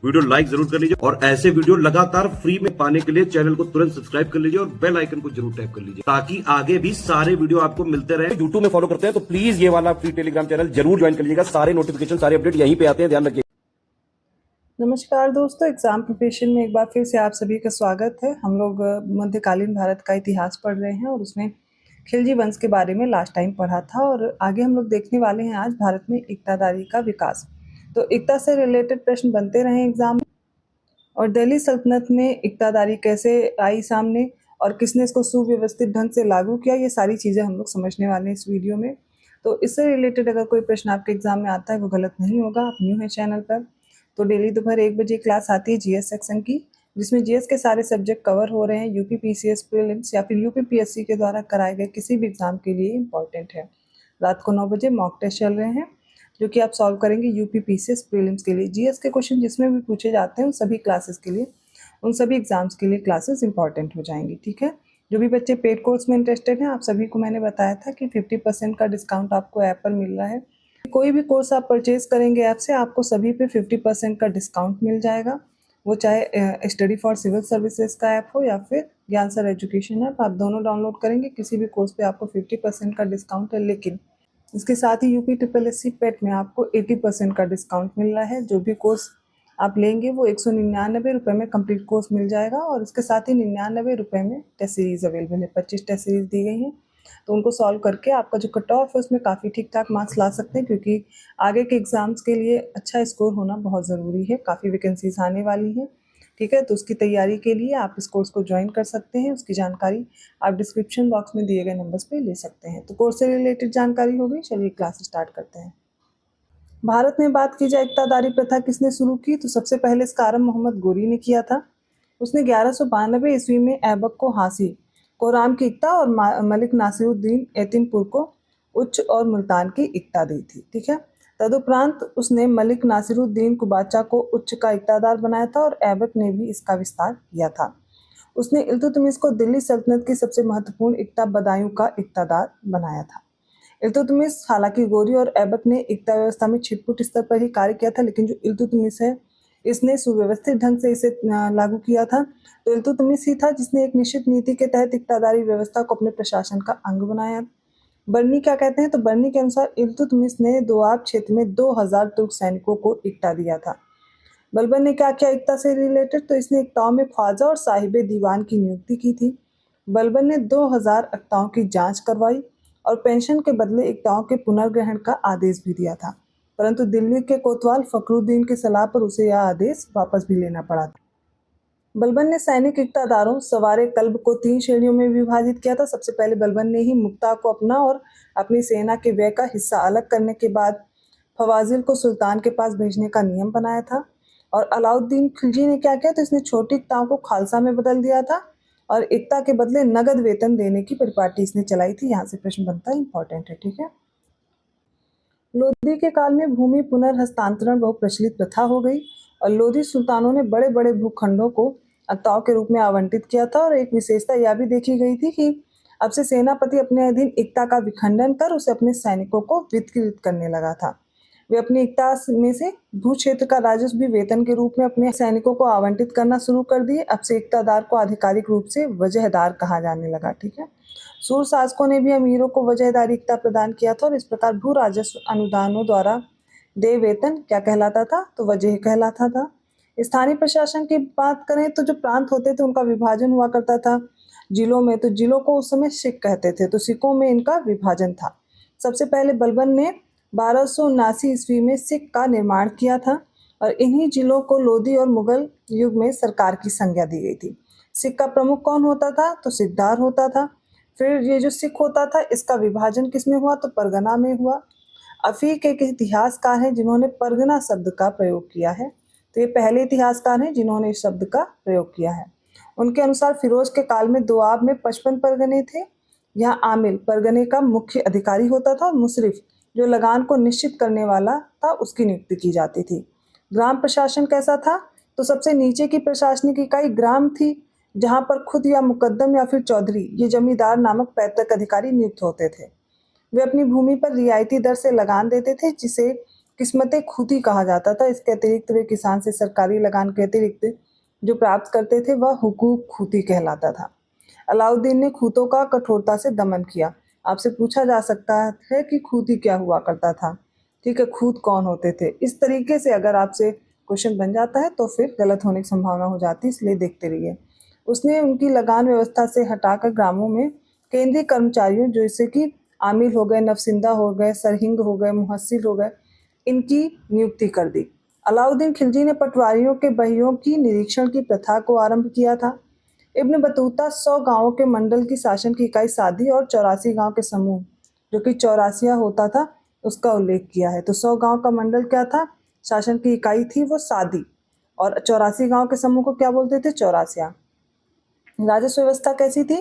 Video like जरूर कर लीजिए और ऐसे वीडियो लगातार फ्री में पाने के लिए चैनल को तुरंत सब्सक्राइब कर लीजिए और बेल आइकन को जरूर टैप कर लीजिए ताकि आगे भी सारे वीडियो आपको मिलते रहे। यूट्यूब में फॉलो करते हैं तो प्लीज ये वाला फ्री टेलीग्राम चैनल जरूर ज्वाइन कर लीजिएगा। सारे नोटिफिकेशन सारे अपडेट यहीं पे आते हैं, ध्यान रखिए। नमस्कार दोस्तों, एग्जाम प्रिपरेशन में एक बार फिर से आप सभी का स्वागत है। हम लोग मध्यकालीन भारत का इतिहास पढ़ रहे हैं और उसमें खिलजी वंश के बारे में लास्ट टाइम पढ़ा था और आगे हम लोग देखने वाले हैं आज भारत में इक्तादारी का विकास। तो इक्ता से रिलेटेड प्रश्न बनते रहे एग्जाम में और दिल्ली सल्तनत में इक्तादारी कैसे आई सामने और किसने इसको सुव्यवस्थित ढंग से लागू किया, ये सारी चीज़ें हम लोग समझने वाले हैं इस वीडियो में। तो इससे रिलेटेड अगर कोई प्रश्न आपके एग्जाम में आता है वो गलत नहीं होगा। आप न्यू है चैनल पर तो डेली दोपहर 1 बजे क्लास आती है जीएस सेक्शन की, जिसमें जीएस के सारे सब्जेक्ट कवर हो रहे हैं। यूपी पीसीएस प्रीलिम्स या फिर यूपी पीएससी के द्वारा कराए गए किसी भी एग्जाम के लिए इम्पॉर्टेंट है। रात को 9 बजे मॉक टेस्ट चल रहे हैं जो कि आप सॉल्व करेंगे यूपी पीसीएस प्रीलिम्स के लिए। जीएस के क्वेश्चन जिसमें भी पूछे जाते हैं उन सभी क्लासेस के लिए, उन सभी एग्जाम्स के लिए क्लासेस इंपॉर्टेंट हो जाएंगी। ठीक है, जो भी बच्चे पेड कोर्स में इंटरेस्टेड हैं, आप सभी को मैंने बताया था कि 50% का डिस्काउंट आपको ऐप पर मिल रहा है। कोई भी कोर्स आप परचेज करेंगे ऐप से, आपको सभी पे 50% का डिस्काउंट मिल जाएगा। वो चाहे स्टडी फॉर सिविल सर्विसेज का ऐप हो या फिर ज्ञान सर एजुकेशन ऐप, आप दोनों डाउनलोड करेंगे किसी भी कोर्स पे आपको 50% का डिस्काउंट है। लेकिन इसके साथ ही यूपी SSSC पेट में आपको 80% का डिस्काउंट मिल रहा है। जो भी कोर्स आप लेंगे वो 199 रुपये में कंप्लीट कोर्स मिल जाएगा और इसके साथ ही 99 रुपये में टेस्ट सीरीज अवेलेबल है। 25 टेस्ट सीरीज दी गई हैं, तो उनको सॉल्व करके आपका जो कट ऑफ है उसमें काफ़ी ठीक ठाक मार्क्स ला सकते हैं, क्योंकि आगे के एग्ज़ाम्स के लिए अच्छा स्कोर होना बहुत ज़रूरी है। काफ़ी वैकेंसीज आने वाली हैं। ठीक है, तो उसकी तैयारी के लिए आप इस कोर्स को ज्वाइन कर सकते हैं। उसकी जानकारी आप डिस्क्रिप्शन बॉक्स में दिए गए नंबर्स पे ले सकते हैं। तो कोर्स से रिलेटेड जानकारी हो गई, चलिए क्लास स्टार्ट करते हैं। भारत में बात की जाए इक्तादारी प्रथा किसने शुरू की, तो सबसे पहले इसका आरंभ मोहम्मद गोरी ने किया था। उसने 1192 ईस्वी में ऐबक को हांसी, कोराम की इक्ता और मलिक नासिरुद्दीन एतिमपुर को उच्च और मुल्तान की इक्ता दी थी। ठीक है, तदुपरांत उसने मलिक नासिरुद्दीन कुबाचा को उच्च का इक्तादार बनाया था और ऐबक ने भी इसका विस्तार किया था। उसने इल्तुतमिश को दिल्ली सल्तनत की सबसे महत्वपूर्ण इक्ता बदायूं का इक्तादार बनाया था। इल्तुतमिश हालांकि गोरी और ऐबक ने इक्ता व्यवस्था में छिटपुट स्तर पर ही कार्य किया था, लेकिन जो इल्तुतमिश है इसने सुव्यवस्थित ढंग से इसे लागू किया था। तो इल्तुतमिश ही था जिसने एक निश्चित नीति के तहत इक्तादारी व्यवस्था को अपने प्रशासन का अंग बनाया। बर्नी क्या कहते हैं, तो बर्नी के अनुसार इल्तुतमिश ने दोआब क्षेत्र में 2000 तुर्क सैनिकों को इक्ता दिया था। बलबन ने क्या किया इक्ता से रिलेटेड, तो इसने इक्ताओं में ख्वाजा और साहिबे दीवान की नियुक्ति की थी। बलबन ने 2000 इक्ताओं की जांच करवाई और पेंशन के बदले इक्ताओं के पुनर्ग्रहण का आदेश भी दिया था, परंतु दिल्ली के कोतवाल फखरुद्दीन की सलाह पर उसे यह आदेश वापस भी लेना पड़ा था। बलबन ने सैनिक इक्तादारों सवारे कल्ब को 3 श्रेणियों में विभाजित किया था। सबसे पहले बलबन ने ही मुक्ता को अपना और अपनी सेना के व्यय का हिस्सा अलग करने के बाद फवाजिल को सुल्तान के पास भेजने का नियम बनाया था। और अलाउद्दीन खिलजी ने क्या किया, तो इसने छोटी इक्ताओं को खालसा में बदल दिया था और इक्ता के बदले नगद वेतन देने की परिपाटी इसने चलाई थी। यहाँ से प्रश्न बनता है, इंपॉर्टेंट है। ठीक है, लोधी के काल में भूमि पुनर्हस्तांतरण बहुत प्रचलित प्रथा हो गई और लोधी सुल्तानों ने बड़े बड़े भूखंडों को इक्ताओं के रूप में आवंटित किया था। और एक विशेषता यह भी देखी गई थी कि अब से सेनापति अपने अधीन इक्ता का विखंडन कर उसे अपने सैनिकों को वितरित करने लगा था। वे अपनी इक्ता में से भू क्षेत्र का राजस्व भी वेतन के रूप में अपने सैनिकों को आवंटित करना शुरू कर दिए। अब से इक्तादार को आधिकारिक रूप से वजहदार कहा जाने लगा। ठीक है, सूर शासकों ने भी अमीरों को वजहदारी इक्ता प्रदान किया था और इस प्रकार भू राजस्व अनुदानों द्वारा देय वेतन क्या कहलाता था, तो वजह कहलाता था। स्थानीय प्रशासन की बात करें तो जो प्रांत होते थे उनका विभाजन हुआ करता था जिलों में, तो जिलों को उस समय सिख कहते थे, तो सिखों में इनका विभाजन था। सबसे पहले बलबन ने 1279 ईस्वी में सिख का निर्माण किया था और इन्हीं जिलों को लोधी और मुगल युग में सरकार की संज्ञा दी गई थी। सिख का प्रमुख कौन होता था, तो सिकदार होता था। फिर ये जो सिख होता था इसका विभाजन किसमें हुआ, तो परगना में हुआ। अफीक एक इतिहासकार हैं जिन्होंने परगना शब्द का प्रयोग किया है, तो ये पहले इतिहासकार हैं जिन्होंने इस शब्द का प्रयोग किया है। उनके अनुसार फिरोज के काल में दोआब में 55 परगने थे। यहाँ आमिल परगने का मुख्य अधिकारी होता था और मुशरिफ जो लगान को निश्चित करने वाला था उसकी नियुक्ति की जाती थी। ग्राम प्रशासन कैसा था, तो सबसे नीचे की प्रशासनिक इकाई ग्राम थी, जहाँ पर खुद या मुकद्दम या फिर चौधरी ये जमींदार नामक पैतृक अधिकारी नियुक्त होते थे। वे अपनी भूमि पर रियायती दर से लगान देते थे, जिसे किस्मत खूती कहा जाता था। इसके अतिरिक्त वे किसान से सरकारी लगान के अतिरिक्त जो प्राप्त करते थे वह हुकूक खूती कहलाता था। अलाउद्दीन ने खूतों का कठोरता से दमन किया। आपसे पूछा जा सकता है कि खूती क्या हुआ करता था, ठीक है, खूत कौन होते थे। इस तरीके से अगर आपसे क्वेश्चन बन जाता है तो फिर गलत होने की संभावना हो जाती है, इसलिए देखते रहिए। उसने उनकी लगान व्यवस्था से हटाकर ग्रामों में केंद्रीय कर्मचारियों जैसे कि आमिल हो गए, नफसिंदा हो गए, सरहिंद हो गए, मुहस्सिल हो गए, इनकी नियुक्ति कर दी। अलाउद्दीन खिलजी ने पटवारियों के बहियों की निरीक्षण की प्रथा को आरंभ किया था। इब्न बतूता 100 गांवों के मंडल की शासन की इकाई सादी और 84 गांव के समूह जो कि चौरासिया होता था उसका उल्लेख किया है। तो 100 गांव का मंडल क्या था, शासन की इकाई थी वो सादी, और 84 गांव के समूह को क्या बोलते थे, चौरासिया। राजस्व व्यवस्था कैसी थी,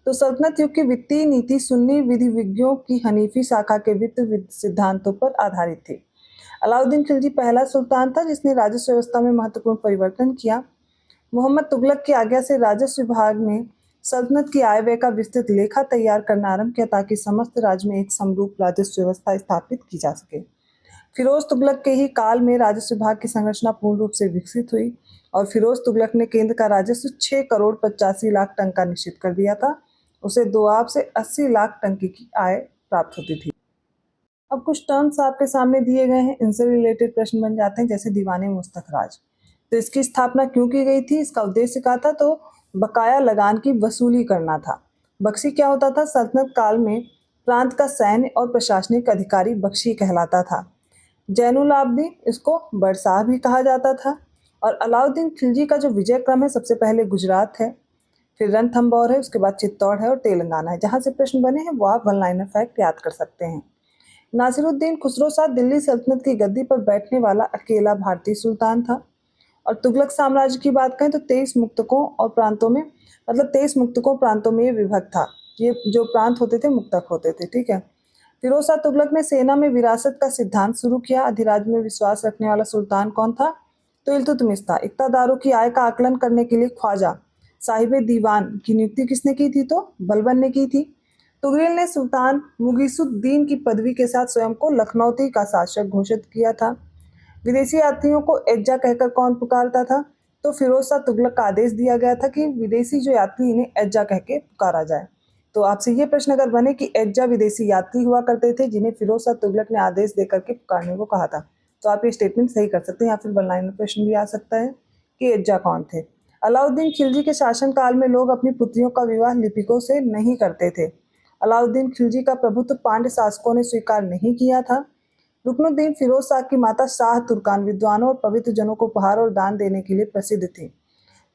तो सल्तनत युग की वित्तीय नीति सुन्नी विधिविज्ञों की हनीफी शाखा के वित्त सिद्धांतों पर आधारित थी। अलाउद्दीन खिलजी पहला सुल्तान था जिसने राजस्व व्यवस्था में महत्वपूर्ण परिवर्तन किया। मोहम्मद तुगलक की आज्ञा से राजस्व विभाग ने सल्तनत की आय व्यय का विस्तृत लेखा तैयार करना आरंभ किया ताकि समस्त राज्य में एक समरूप राजस्व व्यवस्था स्थापित की जा सके। फिरोज तुगलक के ही काल में राजस्व विभाग की संरचना पूर्ण रूप से विकसित हुई और फिरोज तुगलक ने केंद्र का राजस्व 6 करोड़ 85 लाख टन का निश्चित कर दिया था। उसे दोआब से 80 लाख टन की आय प्राप्त होती थी। अब कुछ टर्म्स आपके सामने दिए गए हैं, इनसे रिलेटेड प्रश्न बन जाते हैं, जैसे दीवाने मुस्तक राज। तो इसकी स्थापना क्यों की गई थी, इसका उद्देश्य क्या था, तो बकाया लगान की वसूली करना था। बख्शी क्या होता था, सल्तनत काल में प्रांत का सैन्य और प्रशासनिक अधिकारी बख्शी कहलाता था। जैनुल आबदीन, इसको बरसाह भी कहा जाता था। और अलाउद्दीन खिलजी का जो विजय क्रम है, सबसे पहले गुजरात है, फिर रणथंभौर है, उसके बाद चित्तौड़ है और तेलंगाना है। जहाँ से प्रश्न बने हैं वो आप वन लाइनर फैक्ट याद कर सकते हैं। नासिरुद्दीन खुसरो शाह दिल्ली सल्तनत की गद्दी पर बैठने वाला अकेला भारतीय सुल्तान था। और तुगलक साम्राज्य की बात करें तो 23 मुक्तकों और प्रांतों में, मतलब 23 मुक्तकों प्रांतों में ये विभक्त था। ये जो प्रांत होते थे मुक्तक होते थे, ठीक है। फिरोज शाह तुगलक ने सेना में विरासत का सिद्धांत शुरू किया। अधिराज्य में विश्वास रखने वाला सुल्तान कौन था, तो इल्तुतमिश था। इक्तादारों की आय का आकलन करने के लिए ख्वाजा साहिब दीवान की नियुक्ति किसने की थी, तो बलबन ने की थी। तुगरिल ने सुल्तान मुगीसुद्दीन की पदवी के साथ स्वयं को लखनौती का शासक घोषित किया था। विदेशी यात्रियों को एज्जा कहकर कौन पुकारता था, तो फिरोज शाह तुगलक का आदेश दिया गया था कि विदेशी जो यात्री इन्हें एज्जा कह के पुकारा जाए। तो आपसे ये प्रश्न अगर बने कि एज्जा विदेशी यात्री हुआ करते थे जिन्हें फिरोज शाह तुगलक ने आदेश देकर के पुकारने को कहा था, तो आप ये स्टेटमेंट सही कर सकते हैं, या फिर वन लाइनर प्रश्न भी आ सकता है कि एज्जा कौन थे। अलाउद्दीन खिलजी के शासनकाल में लोग अपनी पुत्रियों का विवाह लिपिकों से नहीं करते थे। अलाउद्दीन खिलजी का प्रभुत्व पांड्य शासकों ने स्वीकार नहीं किया था। रुकनुद्दीन फिरोज शाह की माता शाह तुर्कान विद्वानों और पवित्र जनों को उपहार और दान देने के लिए प्रसिद्ध थी।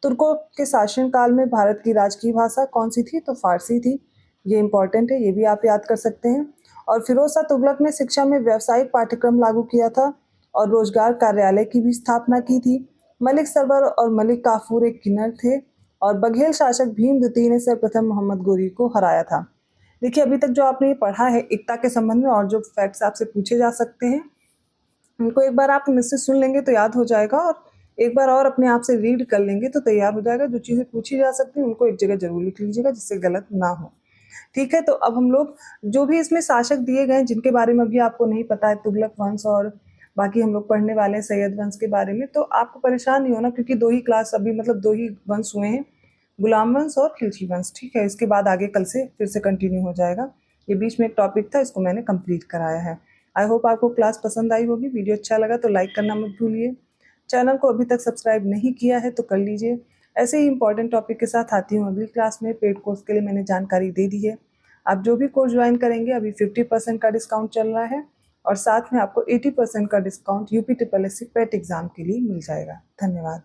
तुर्कों के शासनकाल में भारत की राजकीय भाषा कौन सी थी, तो फारसी थी। ये इंपॉर्टेंट है, ये भी आप याद कर सकते हैं। और फिरोज शाह तुगलक ने शिक्षा में व्यावसायिक पाठ्यक्रम लागू किया था और रोजगार कार्यालय की भी स्थापना की थी। मलिक सरवर और मलिक काफूर एक किन्नर थे और बघेल शासक भीम द्वितीय ने सर्वप्रथम मोहम्मद गोरी को हराया था। देखिए, अभी तक जो आपने ये पढ़ा है एकता के संबंध में और जो फैक्ट्स आपसे पूछे जा सकते हैं उनको एक बार आप मुझसे सुन लेंगे तो याद हो जाएगा, और एक बार और अपने आप से रीड कर लेंगे तो तैयार हो जाएगा। जो चीज़ें पूछी जा सकती हैं उनको एक जगह जरूर लिख लीजिएगा जिससे गलत ना हो, ठीक है। तो अब हम लोग जो भी इसमें शासक दिए गए जिनके बारे में अभी आपको नहीं पता है, तुगलक वंश और बाकी हम लोग पढ़ने वाले हैं सैयद वंश के बारे में, तो आपको परेशान नहीं होना क्योंकि 2 ही क्लास अभी, मतलब 2 ही वंश हुए हैं, गुलाम वंश और खिलजी वंश, ठीक है। इसके बाद आगे कल से फिर से कंटिन्यू हो जाएगा। ये बीच में एक टॉपिक था, इसको मैंने कंप्लीट कराया है। आई होप आपको क्लास पसंद आई होगी। वीडियो अच्छा लगा तो लाइक करना मत भूलिए। चैनल को अभी तक सब्सक्राइब नहीं किया है तो कर लीजिए। ऐसे ही इंपॉर्टेंट टॉपिक के साथ आती हूँ अगली क्लास में। पेड कोर्स के लिए मैंने जानकारी दे दी है। आप जो भी कोर्स ज्वाइन करेंगे अभी 50% का डिस्काउंट चल रहा है और साथ में आपको 80% का डिस्काउंट UPSSC पेट एग्जाम के लिए मिल जाएगा। धन्यवाद।